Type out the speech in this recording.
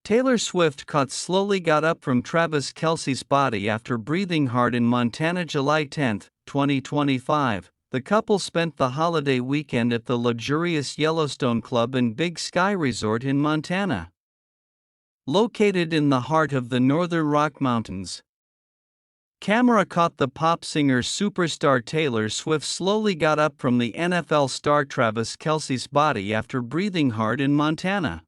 Taylor Swift slowly got up from Travis Kelce's body after breathing hard in Montana July 10, 2025. The couple spent the holiday weekend at the luxurious Yellowstone Club and Big Sky Resort in Montana, located in the heart of the northern Rock Mountains. Camera caught the pop singer superstar Taylor Swift slowly got up from the NFL star Travis Kelce's body after breathing hard in Montana.